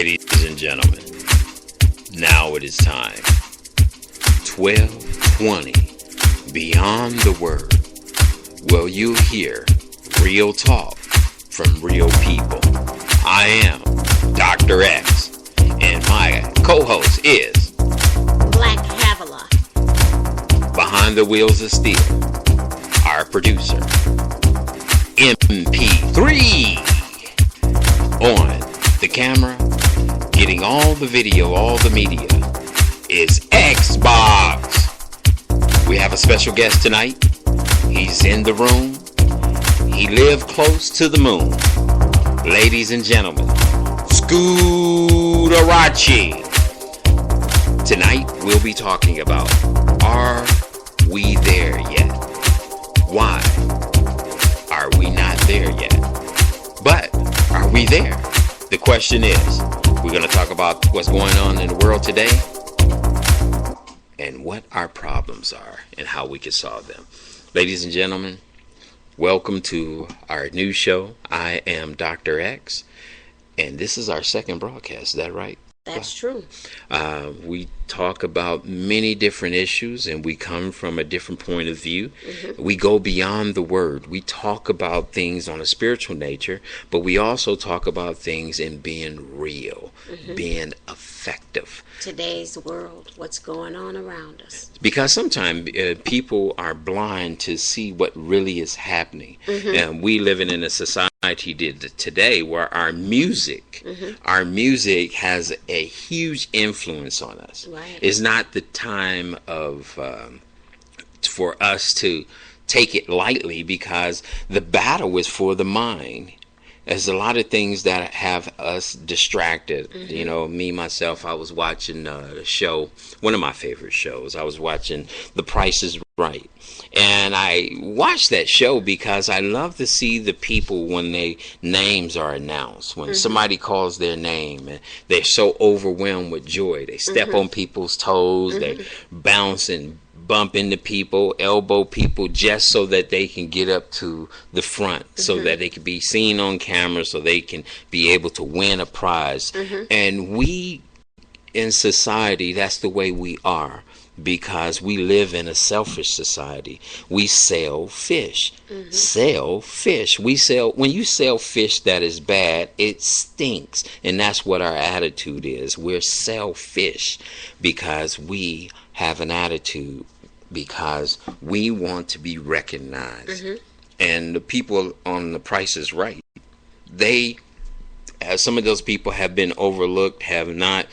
Ladies and gentlemen, now it is time. 12:20 Beyond the Word. Well, you hear real talk from real people. I am Dr. X, and my co-host is Black Havila. Behind the Wheels of Steel, our producer, MP3. On the camera, getting all the video, all the media, is Xbox. We have a special guest tonight. He's in the room. He lived close to the moon. Ladies and gentlemen, Scooterachi. Tonight we'll be talking about, are we there yet? Why are we not there yet? But are we there? The question is, we're going to talk about what's going on in the world today and what our problems are and how we can solve them. Ladies and gentlemen, welcome to our new show. I am Dr. X, and this is our second broadcast. Is that right? That's true. We talk about many different issues, and we come from a different point of view. Mm-hmm. We go beyond the word. We talk about things on a spiritual nature, but we also talk about things in being real, being effective. Today's world, what's going on around us. Because sometimes people are blind to see what really is happening. And we living in a society today where our music has a huge influence on us. Right. It's not the time of for us to take it lightly, because the battle is for the mind. There's a lot of things that have us distracted. You know, me, myself, I was watching a show, one of my favorite shows. I was watching The Price is Right. And I watched that show because I love to see the people when their names are announced. When somebody calls their name, and they're so overwhelmed with joy. They step on people's toes, they bounce and bump into people, elbow people, just so that they can get up to the front, so that they can be seen on camera, so they can be able to win a prize. And we, in society, that's the way we are, because we live in a selfish society. We sell fish. Sell fish. When you sell fish that is bad, it stinks. And that's what our attitude is. We're selfish because we have an attitude, because we want to be recognized. And the people on The Price is Right, some of those people have been overlooked, have not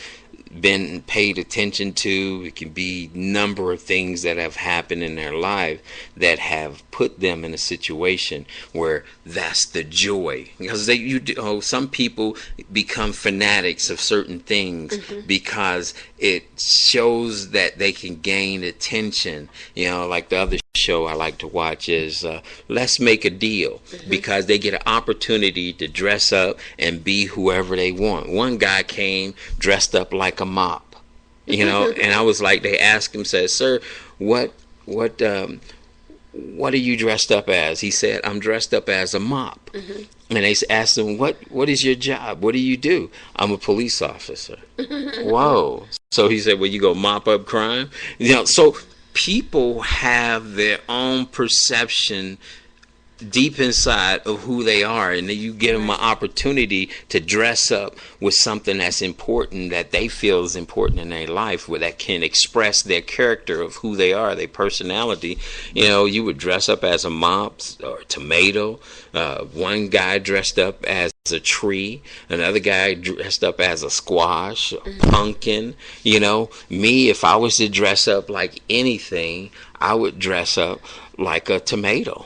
been paid attention to. It can be a number of things that have happened in their life that have put them in a situation where that's the joy. Because some people become fanatics of certain things because it shows that they can gain attention. You know, like the other show I like to watch is Let's Make a Deal, because they get an opportunity to dress up and be whoever they want. One guy came dressed up like a mop, you know, and I was like, they asked him, said, "Sir, what are you dressed up as?" He said, "I'm dressed up as a mop." And they asked him, what is your job? What do you do? "I'm a police officer." Whoa. So he said, "Well, you go mop up crime?" You know, so people have their own perception deep inside of who they are, and then you give them an opportunity to dress up with something that's important, that they feel is important in their life, where that can express their character of who they are, their personality. You know, you would dress up as a mop or a tomato. One guy dressed up as a tree, another guy dressed up as a squash, a pumpkin. You know, me, if I was to dress up like anything, I would dress up like a tomato.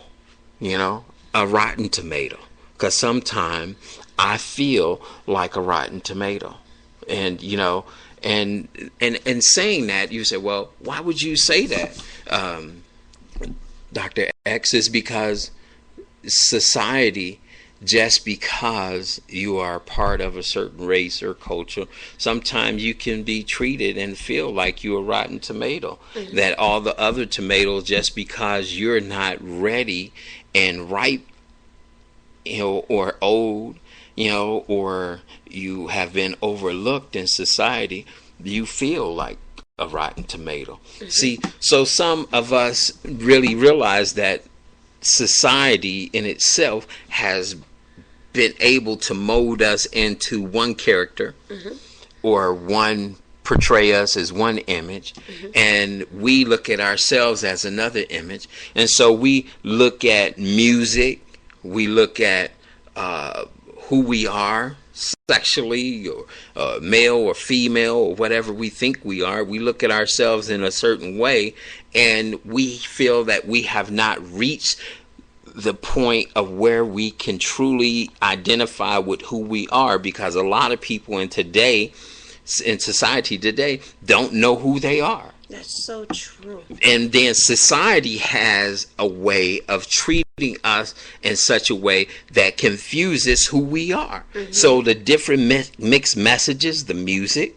You know, a rotten tomato, because sometimes I feel like a rotten tomato. And you know, and saying that, you say, well, why would you say that, Dr. X? Is because society, just because you are part of a certain race or culture, sometimes you can be treated and feel like you're a rotten tomato. That all the other tomatoes, just because you're not ready and ripe, you know, or old, or you have been overlooked in society, you feel like a rotten tomato. See, so some of us really realize that society in itself has been able to mold us into one character, or one portray us as one image, and we look at ourselves as another image. And so we look at music, we look at who we are sexually, or male or female, or whatever we think we are. We look at ourselves in a certain way, and we feel that we have not reached the point of where we can truly identify with who we are, because a lot of people in society today don't know who they are. That's so true. And then society has a way of treating us in such a way that confuses who we are. So the different mixed messages, the music,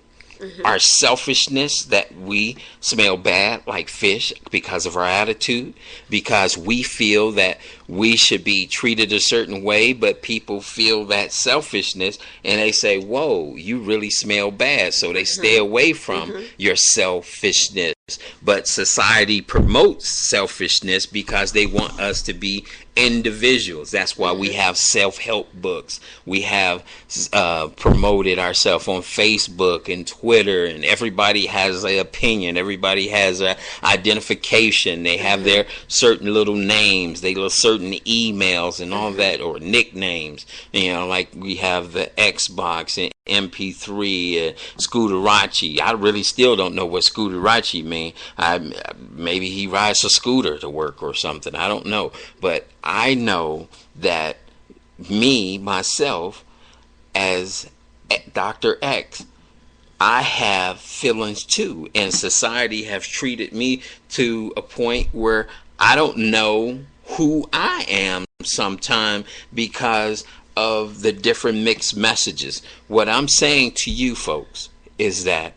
our selfishness, that we smell bad like fish because of our attitude, because we feel that we should be treated a certain way, but people feel that selfishness and they say, whoa, you really smell bad, so they stay away from your selfishness. But society promotes selfishness because they want us to be individuals. That's why we have self-help books. We have promoted ourselves on Facebook and Twitter, and everybody has an opinion. Everybody has an identification. They have their certain little names, they little certain emails and all that, or nicknames. Like we have the Xbox and MP3, Scooterachi. I really still don't know what Scooterachi means. Maybe he rides a scooter to work or something. I don't know. But I know that myself, as Dr. X, I have feelings too. And society has treated me to a point where I don't know who I am sometimes because of the different mixed messages. What I'm saying to you folks is that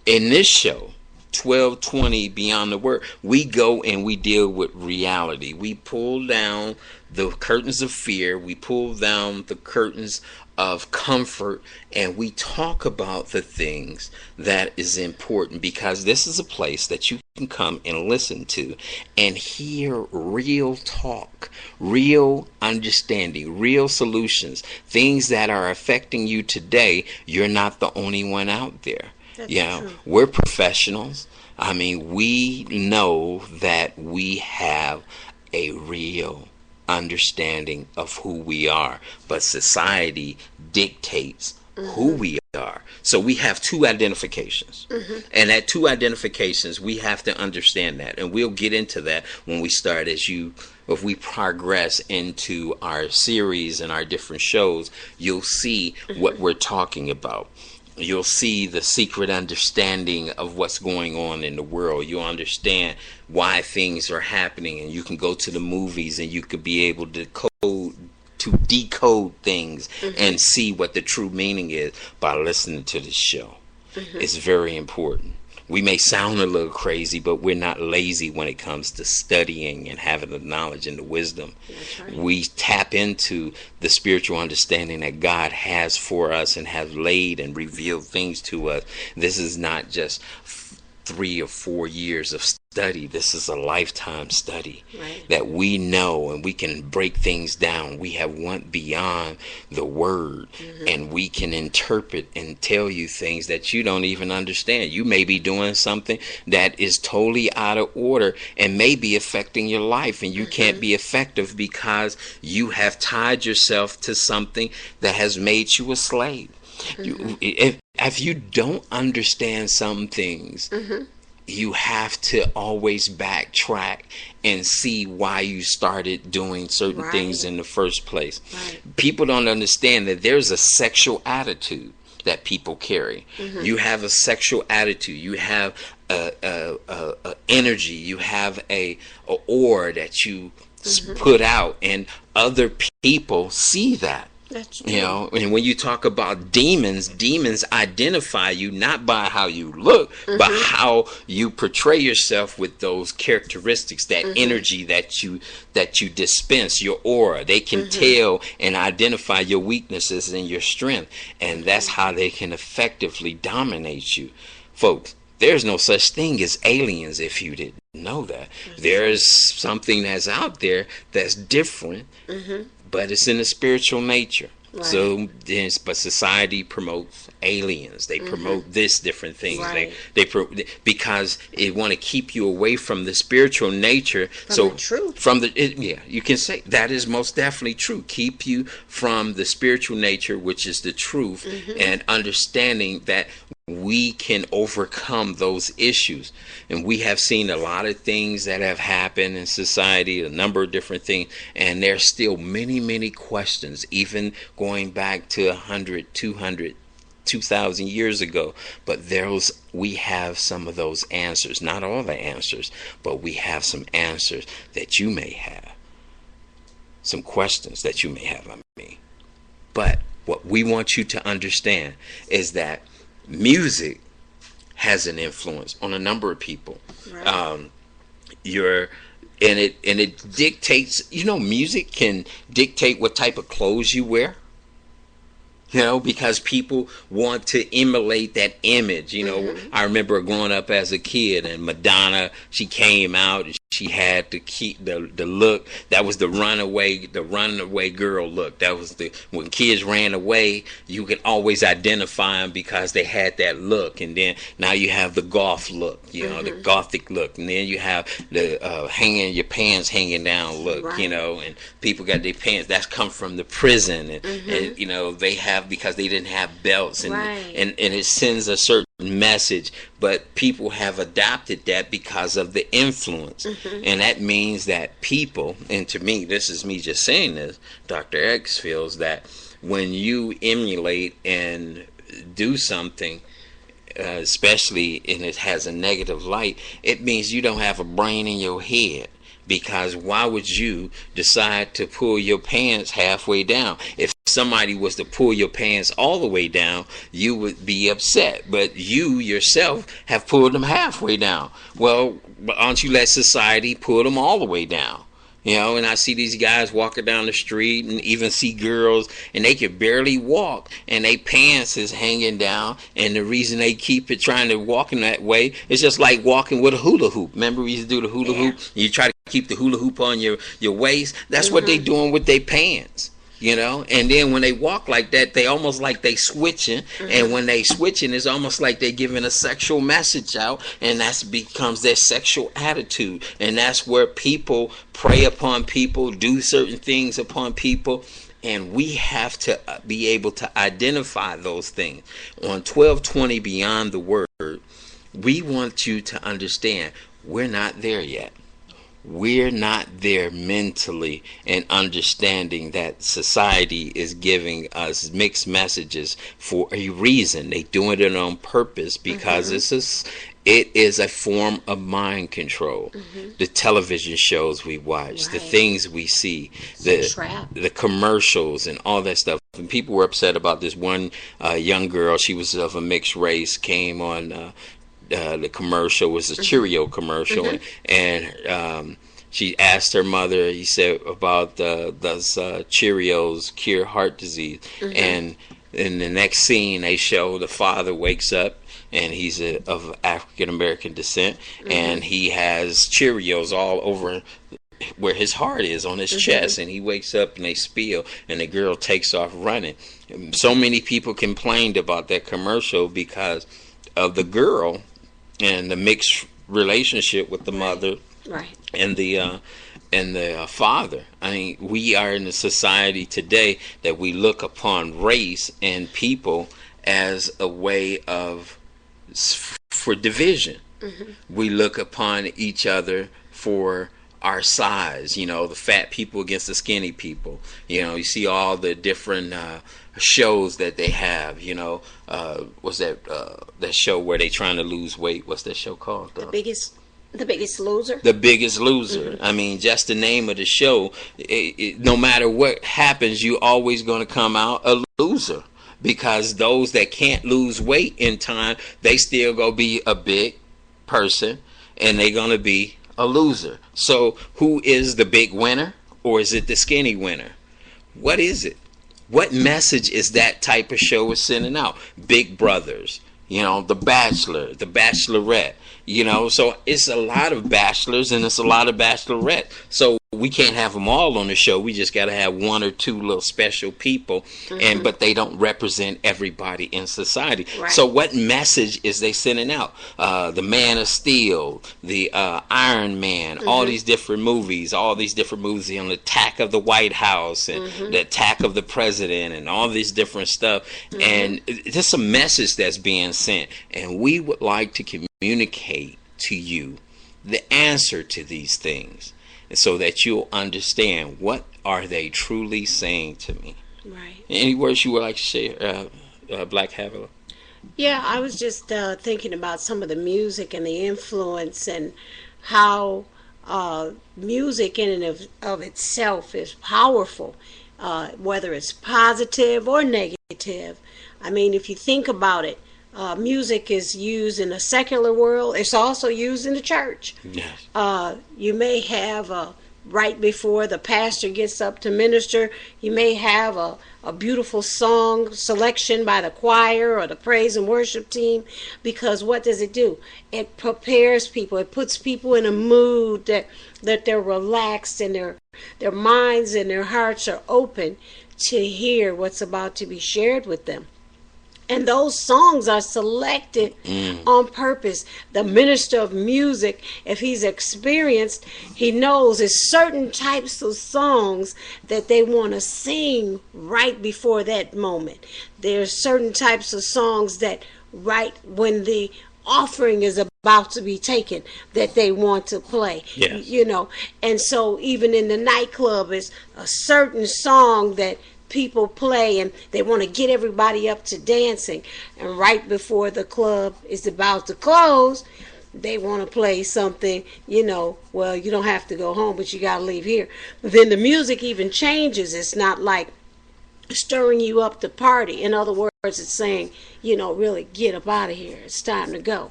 in this show, 1220 Beyond the Word, we go and we deal with reality. We pull down the curtains of fear, we pull down the curtains of comfort, and we talk about the things that is important, because this is a place that you can come and listen to and hear real talk, real understanding, real solutions, things that are affecting you today. You're not the only one out there. That's true. We're professionals. I mean, we know that we have a real understanding of who we are, but society dictates who we are. So we have two identifications, and at two identifications we have to understand that, and we'll get into that when we start, if we progress into our series and our different shows. You'll see what we're talking about. You'll see the secret understanding of what's going on in the world. You'll understand why things are happening, and you can go to the movies and you could be able to decode things and see what the true meaning is by listening to this show. It's very important. We may sound a little crazy, but we're not lazy when it comes to studying and having the knowledge and the wisdom. That's right. We tap into the spiritual understanding that God has for us and has laid and revealed things to us. This is not just 3 or 4 years of study. This is a lifetime study, right, that we know, and we can break things down. We have went beyond the word, and we can interpret and tell you things that you don't even understand. You may be doing something that is totally out of order and may be affecting your life, and you can't be effective because you have tied yourself to something that has made you a slave. If you don't understand some things, you have to always backtrack and see why you started doing certain things in the first place. People don't understand that there's a sexual attitude that people carry. You have a sexual attitude. You have a energy. You have a aura that you put out, and other people see that. That's You true. know, and when you talk about demons, demons identify you not by how you look, but how you portray yourself with those characteristics, that energy that you dispense, your aura. They can tell and identify your weaknesses and your strength, and that's how they can effectively dominate you, folks. There's no such thing as aliens if you didn't know that. There's something that's out there that's different, but it's in the spiritual nature. Right. So, but society promotes aliens. They promote this different things. Right. Because it want to keep you away from the spiritual nature. From the truth. From the yeah, you can say that is most definitely true. Keep you from the spiritual nature, which is the truth, and understanding that we can overcome those issues. And we have seen a lot of things that have happened in society, a number of different things, and there's still many, many questions, even going back to 100, 200, 2,000 years ago. But we have some of those answers. Not all the answers, but we have some answers that you may have. Some questions that you may have, But what we want you to understand is that music has an influence on a number of people. Right. It dictates. Music can dictate what type of clothes you wear. Because people want to emulate that image. I remember growing up as a kid, and Madonna, she came out and she had to keep the look. That was the runaway girl look. That was when kids ran away, you could always identify them because they had that look. And then now you have the goth look, the gothic look, and then you have the hanging your pants hanging down look, Right. And people got their pants. That's come from the prison, and they have, because they didn't have belts, and Right. and it sends a certain message, but people have adopted that because of the influence. And that means that people, and to me, this is me just saying this, Dr. X feels that when you emulate and do something, especially and it has a negative light, it means you don't have a brain in your head. Because why would you decide to pull your pants halfway down? If somebody was to pull your pants all the way down, you would be upset. But you yourself have pulled them halfway down. Well, aren't you let society pull them all the way down? And I see these guys walking down the street, and even see girls, and they can barely walk, and their pants is hanging down. And the reason they keep it trying to walk in that way is just like walking with a hula hoop. Remember we used to do the hula hoop? You try to keep the hula hoop on your waist. That's what they doing with their pants. And then when they walk like that, they almost like they switching, and when they switching, it's almost like they giving a sexual message out, and that becomes their sexual attitude, and that's where people prey upon people, do certain things upon people, and we have to be able to identify those things. On 1220 Beyond the Word, we want you to understand we're not there yet. We're not there mentally and understanding that society is giving us mixed messages for a reason. They doing it on purpose because it is a form of mind control. The television shows we watch, the things we see, the commercials and all that stuff. And people were upset about this one young girl. She was of a mixed race, came on the commercial, was a Cheerio commercial, and she asked her mother, he said, about those Cheerios cure heart disease. And in the next scene, they show the father wakes up, and he's of African American descent, and he has Cheerios all over where his heart is, on his chest, and he wakes up and they spill, and the girl takes off running. So many people complained about that commercial because of the girl and the mixed relationship with the mother and the father. I mean, we are in a society today that we look upon race and people as a way for division. We look upon each other for our size, the fat people against the skinny people. You see all the different shows that they have. What's that show where they trying to lose weight? What's that show called? The Biggest The Biggest Loser. The Biggest Loser. I mean, just the name of the show. No matter what happens, you always going to come out a loser, because those that can't lose weight in time, they still going to be a big person, and they're going to be a loser. So who is the big winner, or is it the skinny winner? What is it? What message is that type of show is sending out? Big Brothers, The Bachelor, The Bachelorette, so it's a lot of bachelors and it's a lot of bachelorette. So we can't have them all on the show. We just got to have one or two little special people, but they don't represent everybody in society. Right. So what message is they sending out? The Man of Steel, the Iron Man, all these different movies on the attack of the White House and the attack of the president and all this different stuff. And there's a message that's being sent, and we would like to communicate to you the answer to these things, so that you'll understand what are they truly saying to me. Right. Any words you would like to share, Black Havila? Yeah, I was just thinking about some of the music and the influence, and how music in and of itself is powerful, whether it's positive or negative. I mean, if you think about it, music is used in a secular world. It's also used in the church. Yes. You may have right before the pastor gets up to minister, you may have a beautiful song selection by the choir or the praise and worship team, because what does it do? It prepares people. It puts people in a mood that they're relaxed, and their minds and their hearts are open to hear what's about to be shared with them. And those songs are selected on purpose. The minister of music, if he's experienced, he knows it's certain types of songs that they want to sing right before that moment. There's certain types of songs that right when the offering is about to be taken that they want to play. Yes. And so even in the nightclub, it's a certain song that people play, and they want to get everybody up to dancing. And right before the club is about to close, they want to play something, well, you don't have to go home, but you got to leave here. But then the music even changes. It's not like stirring you up to party. In other words, it's saying, really get up out of here. It's time to go.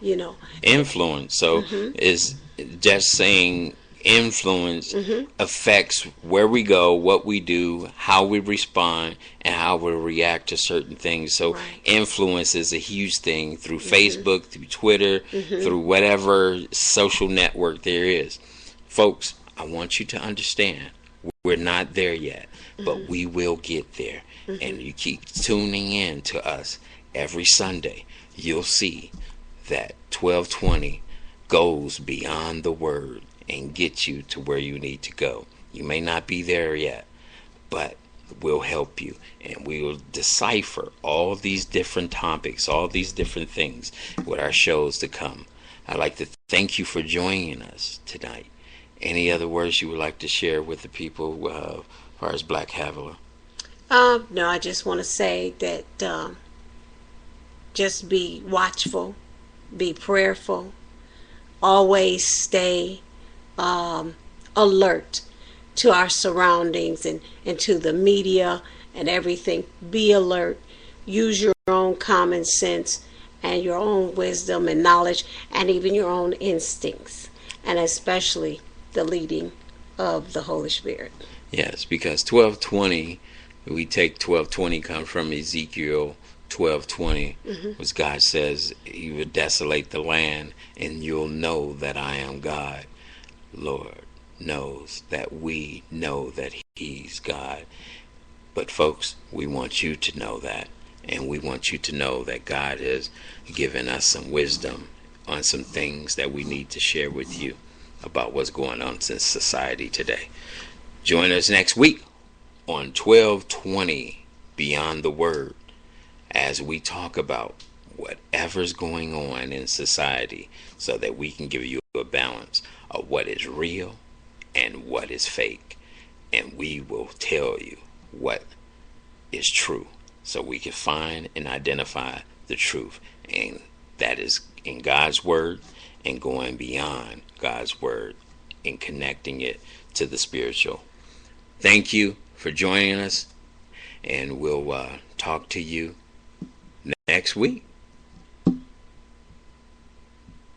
Yeah. Influence. So is just saying influence affects where we go, what we do, how we respond, and how we react to certain things. So influence is a huge thing through Facebook, through Twitter, through whatever social network there is. Folks, I want you to understand, we're not there yet, but we will get there. And you keep tuning in to us every Sunday, you'll see that 1220 goes beyond the word and get you to where you need to go. You may not be there yet, but we'll help you, and we will decipher all these different topics, all these different things with our shows to come. I'd like to thank you for joining us tonight. Any other words you would like to share with the people as far as Black Havila? No, I just want to say that just be watchful, be prayerful, always stay alert to our surroundings and to the media and everything. Be alert. Use your own common sense and your own wisdom and knowledge, and even your own instincts, and especially the leading of the Holy Spirit. Yes, because 1220, we take 1220 comes from Ezekiel 12:20, which God says He would desolate the land, and you'll know that I am God. Lord knows that we know that He's God. But folks, we want you to know that, and we want you to know that God has given us some wisdom on some things that we need to share with you about what's going on in society today. Join us next week on 1220 Beyond the Word as we talk about whatever's going on in society, so that we can give you a balance of what is real and what is fake, and we will tell you what is true, so we can find and identify the truth, and that is in God's word and going beyond God's word and connecting it to the spiritual. Thank you for joining us, and we'll talk to you next week.